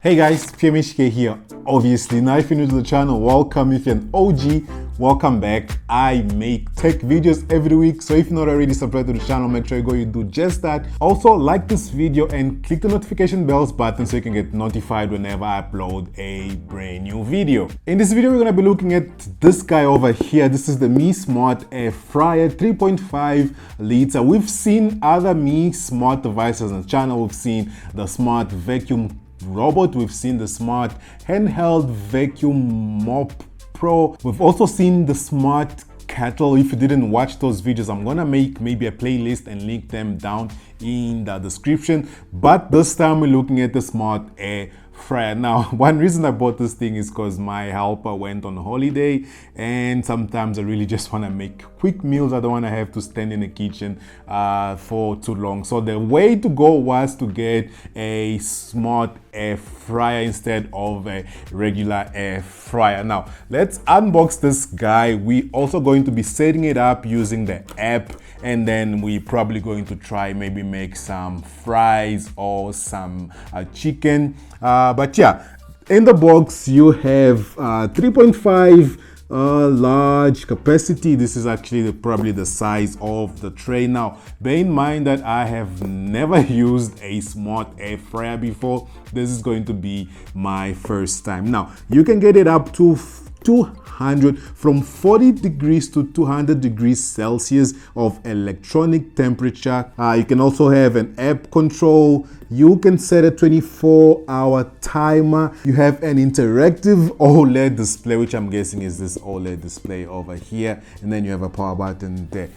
Hey guys, PMHK here. Obviously, now if you're new to the channel, welcome. If you're an OG, welcome back. I make tech videos every week, so if you're not already subscribed to the channel, make sure you do just that. Also, like this video and click the notification bells button so you can get notified whenever I upload a brand new video. In this video, we're going to be looking at this guy over here. This is the Mi Smart Air Fryer 3.5 liter. We've seen other Mi Smart devices on the channel. We've seen the Smart Vacuum Robot, we've seen the Smart Handheld Vacuum Mop Pro, we've also seen the Smart Kettle. If you didn't watch those videos, I'm gonna make maybe a playlist and link them down in the description. But this time we're looking at the Smart Air Fryer. Now, one reason I bought this thing is because my helper went on holiday and sometimes I really just want to make quick meals. I don't want to have to stand in the kitchen for too long. So the way to go was to get a Smart Air Fryer instead of a regular air fryer. Now, let's unbox this guy. We also going to be setting it up using the app, and then we're probably going to try maybe make some fries or some chicken. But yeah, in the box you have 3.5 large capacity. This is actually probably the size of the tray. Now, bear in mind that I have never used a Smart Air Fryer before. This is going to be my first time. Now, you can get it up to 200 from 40 degrees to 200 degrees Celsius of electronic temperature. You can also have an app control. You can set a 24-hour timer. You have an interactive OLED display, which I'm guessing is this OLED display over here, and then you have a power button there.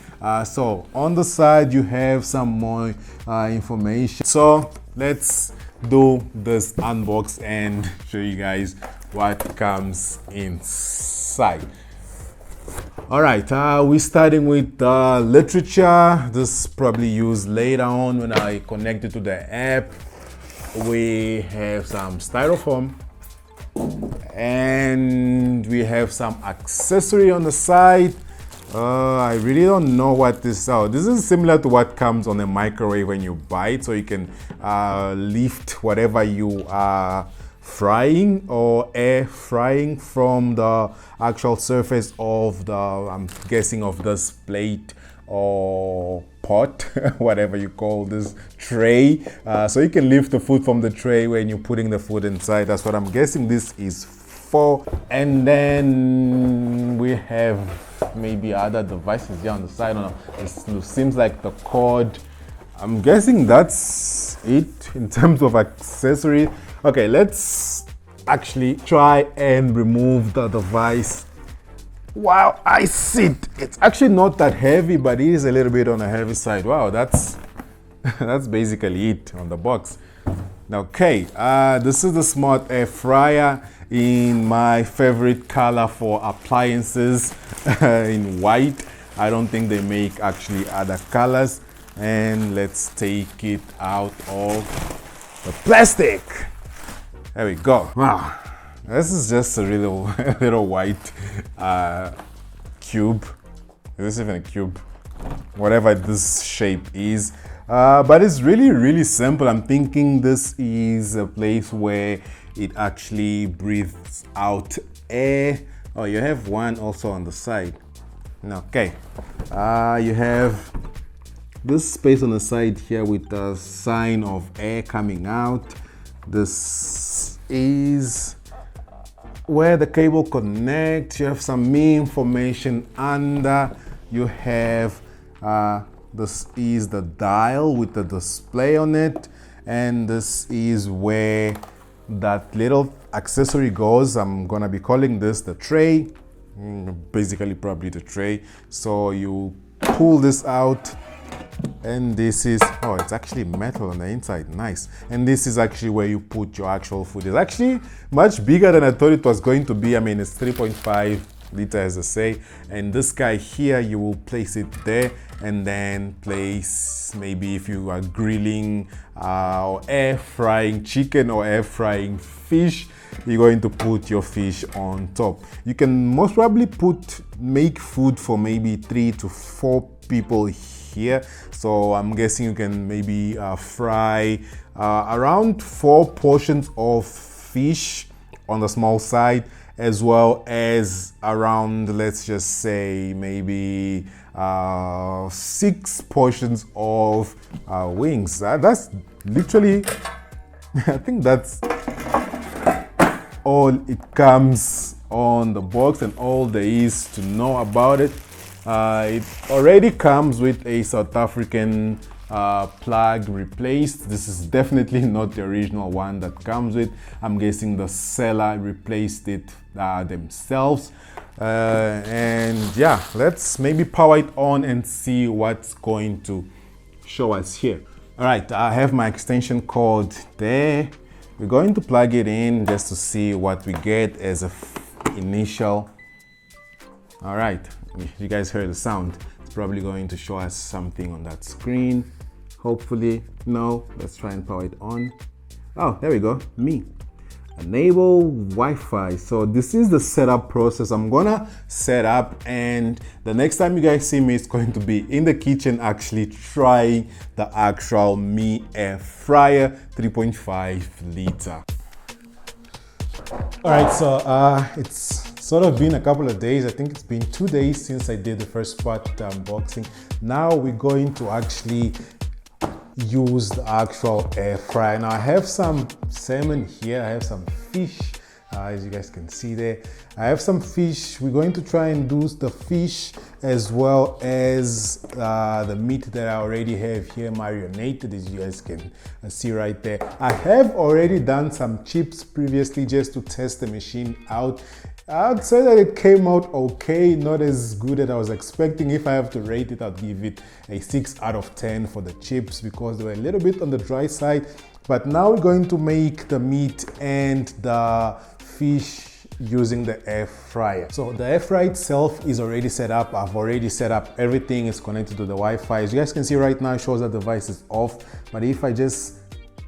So on the side you have some more information. So let's do this unbox and show you guys what comes inside. All right, we're starting with the literature. This probably used later on when I connect it to the app. We have some styrofoam and we have some accessory on the side. I really don't know what this is. This is similar to what comes on a microwave when you buy it, so you can lift whatever you are frying or air frying from the actual surface of the, I'm guessing, of this plate or pot, whatever you call this tray. So you can lift the food from the tray when you're putting the food inside. That's what I'm guessing this is for. And then we have maybe other devices here on the side. I don't know. It seems like the cord. I'm guessing that's it in terms of accessory. Okay, let's actually try and remove the device while I sit. It's actually not that heavy, but it is a little bit on the heavy side. Wow, that's basically it on the box. Okay, this is the Smart Air Fryer in my favorite color for appliances, in white. I don't think they make actually other colors. And let's take it out of the plastic. There we go. Wow, this is just a little white cube. Is this even a cube? Whatever this shape is. But it's really simple. I'm thinking this is a place where it actually breathes out air. Oh, you have one also on the side. Okay. You have this space on the side here with the sign of air coming out. This is where the cable connects. You have some Mi information under. You have this is the dial with the display on it, and this is where that little accessory goes. I'm gonna be calling this the tray, basically probably the tray. So you pull this out, and this is, oh, it's actually metal on the inside. Nice. And this is actually where you put your actual food. It's actually much bigger than I thought it was going to be. I mean, it's 3.5 liter, as I say. And this guy here, you will place it there, and then place, maybe if you are grilling or air frying chicken or air frying fish, you're going to put your fish on top. You can most probably make food for maybe 3 to 4 people here. So I'm guessing you can maybe fry around 4 portions of fish on the small side, as well as around, let's just say, maybe 6 portions of wings. That's literally, I think that's all it comes on the box and all there is to know about it. It already comes with a South African plug replaced. This is definitely not the original one that comes with. I'm guessing the seller replaced it themselves. And yeah, let's maybe power it on and see what's going to show us here. All right, I have my extension cord there. We're going to plug it in just to see what we get as a initial. All right, you guys heard the sound. It's probably going to show us something on that screen. Hopefully, no. Let's try and power it on. Oh, there we go. Mi. Enable Wi-Fi. So this is the setup process. I'm gonna set up, and the next time you guys see me, it's going to be in the kitchen actually trying the actual Mi air fryer 3.5 liter. All right, so it's sort of been a couple of days. I think it's been 2 days since I did the first part unboxing. Now we're going to actually use the actual air fryer. Now I have some salmon here, I have some fish, as you guys can see there. I have some fish. We're going to try and do the fish as well as the meat that I already have here marinated, as you guys can see right there. I have already done some chips previously just to test the machine out. I'd say that it came out okay, not as good as I was expecting. If I have to rate it, I'd give it a 6 out of 10 for the chips because they were a little bit on the dry side. But now we're going to make the meat and the fish using the air fryer. So the air fryer itself is already set up. I've already set up everything. It's connected to the Wi-Fi. As you guys can see right now, it shows that the device is off. But if I just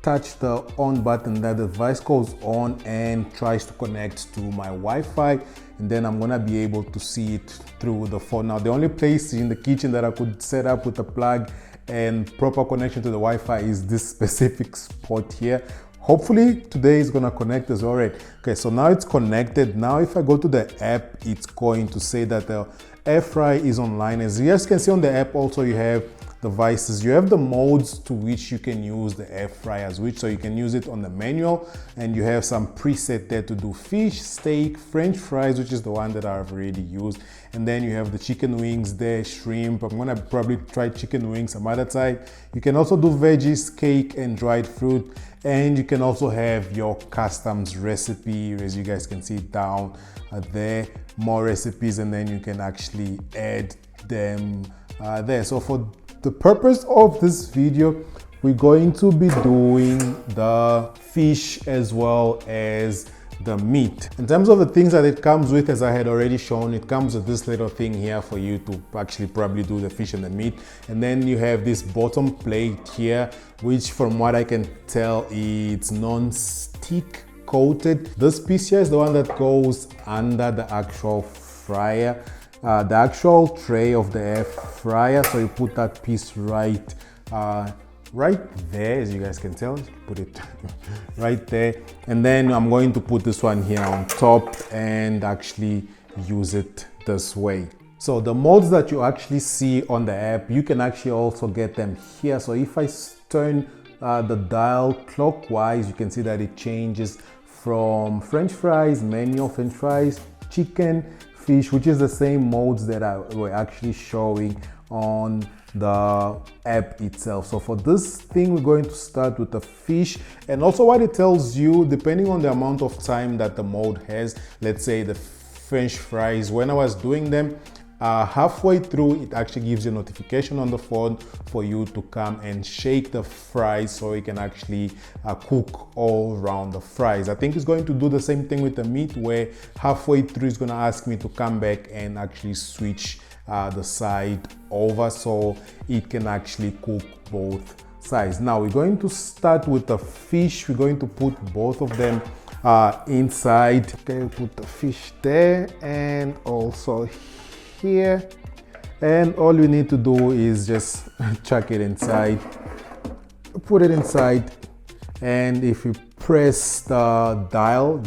touch the on button, that the device goes on and tries to connect to my Wi-Fi, and then I'm gonna be able to see it through the phone. Now the only place in the kitchen that I could set up with a plug and proper connection to the Wi-Fi is this specific spot here. Hopefully today is gonna connect as well. Right? Okay, so now it's connected. Now if I go to the app, it's going to say that the air fryer is online. As you guys can see on the app also, you have devices. You have the modes to which you can use the air fryer switch, so you can use it on the manual, and you have some preset there to do fish, steak, french fries, which is the one that I've already used, and then you have the chicken wings there, shrimp. I'm gonna probably try chicken wings some other time. You can also do veggies, cake, and dried fruit, and you can also have your customs recipe, as you guys can see down there, more recipes, and then you can actually add them there. So for the purpose of this video, we're going to be doing the fish as well as the meat. In terms of the things that it comes with, as I had already shown, it comes with this little thing here for you to actually probably do the fish and the meat. And then you have this bottom plate here, which from what I can tell, it's non-stick coated. This piece here is the one that goes under the actual fryer. The actual tray of the air fryer, so you put that piece right there, as you guys can tell. Put it right there, and then I'm going to put this one here on top and actually use it this way. So the modes that you actually see on the app, you can actually also get them here. So if I turn the dial clockwise, you can see that it changes from French fries, manual French fries, chicken, fish, which is the same modes that I were actually showing on the app itself. So for this thing, we're going to start with the fish, and also what it tells you, depending on the amount of time that the mode has. Let's say the French fries, when I was doing them, halfway through, it actually gives you a notification on the phone for you to come and shake the fries so it can actually cook all around the fries. I think it's going to do the same thing with the meat, where halfway through it's going to ask me to come back and actually switch the side over so it can actually cook both sides. Now we're going to start with the fish. We're going to put both of them inside. Okay, put the fish there and also here, and all you need to do is just chuck it inside, put it inside, And if you press the dial,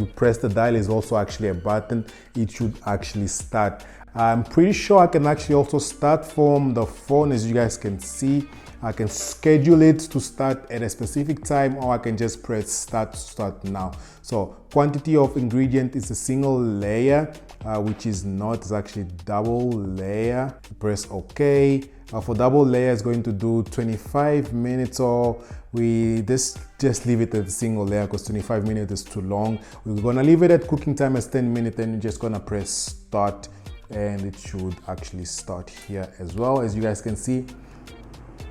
is also actually a button. It should actually start. I'm pretty sure I can actually also start from the phone. As you guys can see, I can schedule it to start at a specific time, or I can just press start to start now. So quantity of ingredient is a single layer, which is not, it's actually double layer. Press OK. For double layer, it's going to do 25 minutes, or we just leave it at a single layer because 25 minutes is too long. We're gonna leave it at cooking time as 10 minutes, and you're just gonna press start, and it should actually start here as well. As you guys can see,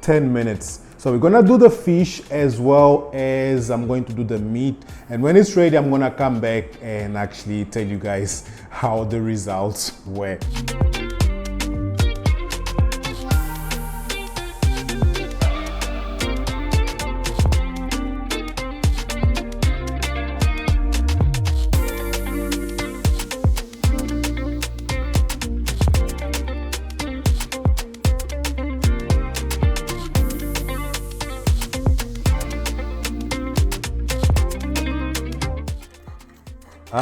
10 minutes. So we're gonna do the fish as well as I'm going to do the meat, and when it's ready, I'm gonna come back and actually tell you guys how the results were.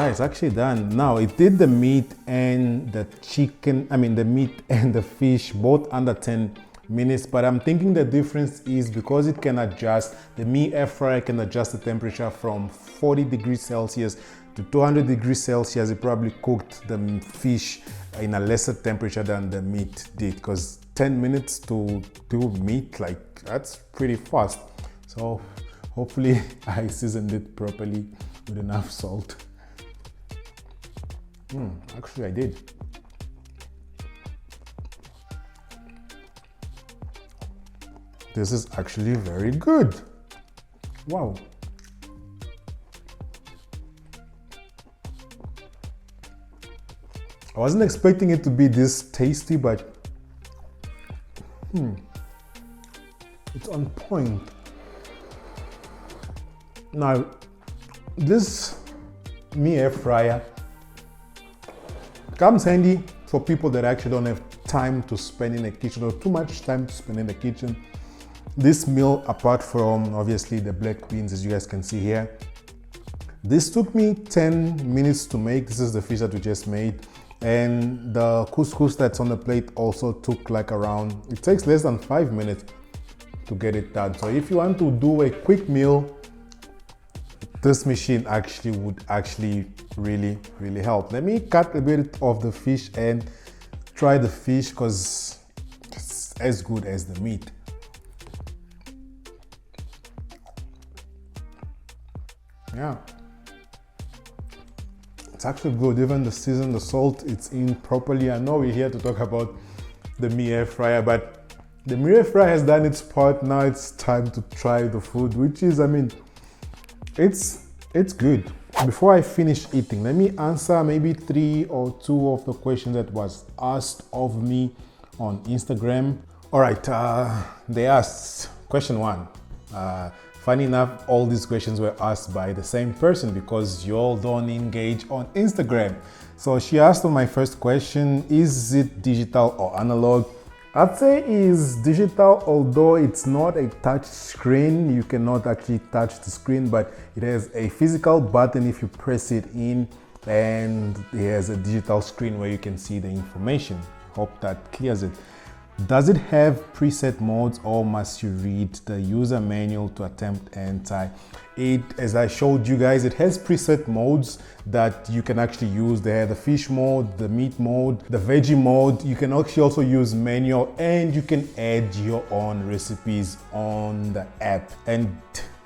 It's actually done. Now it did the meat and the chicken, the meat and the fish both under 10 minutes, but I'm thinking the difference is because it can adjust, the Mi air fryer can adjust the temperature from 40 degrees Celsius to 200 degrees Celsius. It probably cooked the fish in a lesser temperature than the meat did, because 10 minutes to do meat, like, that's pretty fast. So hopefully I seasoned it properly with enough salt. Actually I did. This is actually very good. Wow. I wasn't expecting it to be this tasty, but it's on point. Now, this Mi air fryer comes handy for people that actually don't have time to spend in the kitchen, or too much time to spend in the kitchen. This meal, apart from obviously the black beans, as you guys can see here, this took me 10 minutes to make. This is the fish that we just made. And the couscous that's on the plate also took like around, it takes less than 5 minutes to get it done. So if you want to do a quick meal, this machine would really help. Let me cut a bit of the fish and try the fish, because it's as good as the meat. Yeah, it's actually good. Even the season, the salt, it's in properly. I know we're here to talk about the Mi air fryer, but the Mi air fryer has done its part. Now it's time to try the food, which is, it's good. Before I finish eating, let me answer maybe 3 or 2 of the questions that was asked of me on Instagram. All right, they asked question 1. Funny enough, all these questions were asked by the same person, because you all don't engage on Instagram. So she asked on my first question, is it digital or analog? I'd say is digital, although it's not a touch screen. You cannot actually touch the screen, but it has a physical button if you press it in, and it has a digital screen where you can see the information. Hope that clears it. Does it have preset modes, or must you read the user manual to attempt and tie? It, as I showed you guys, it has preset modes that you can actually use. They have the fish mode, the meat mode, the veggie mode. You can actually also use manual, and you can add your own recipes on the app. And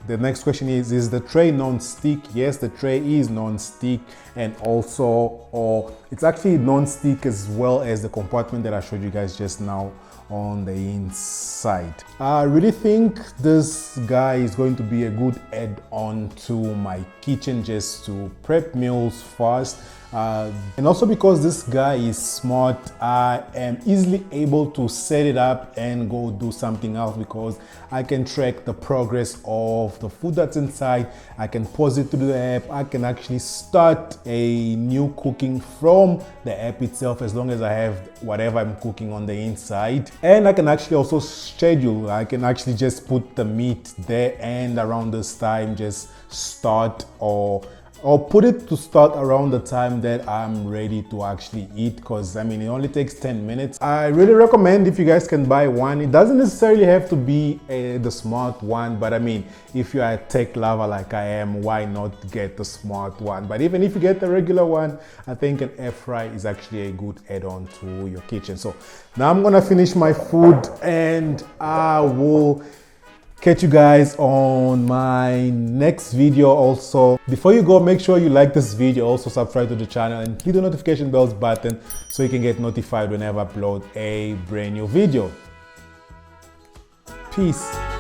the next question is the tray non-stick? Yes, the tray is non-stick, and also, it's actually non-stick as well as the compartment that I showed you guys just now on the inside. I really think this guy is going to be a good add-on to my kitchen, just to prep meals fast. And also because this guy is smart, I am easily able to set it up and go do something else, because I can track the progress of the food that's inside. I can pause it to the app. I can actually start a new cooking from the app itself, as long as I have whatever I'm cooking on the inside. And I can actually also schedule. I can actually just put the meat there and around this time just start, or put it to start around the time that I'm ready to actually eat, because I mean it only takes 10 minutes. I really recommend if you guys can buy one. It doesn't necessarily have to be the smart one, but I mean if you are a tech lover like I am, why not get the smart one? But even if you get the regular one, I think an air fry is actually a good add-on to your kitchen. So now I'm gonna finish my food and I will catch you guys on my next video. Also, before you go, make sure you like this video, also subscribe to the channel and hit the notification bells button so you can get notified whenever I upload a brand new video. Peace.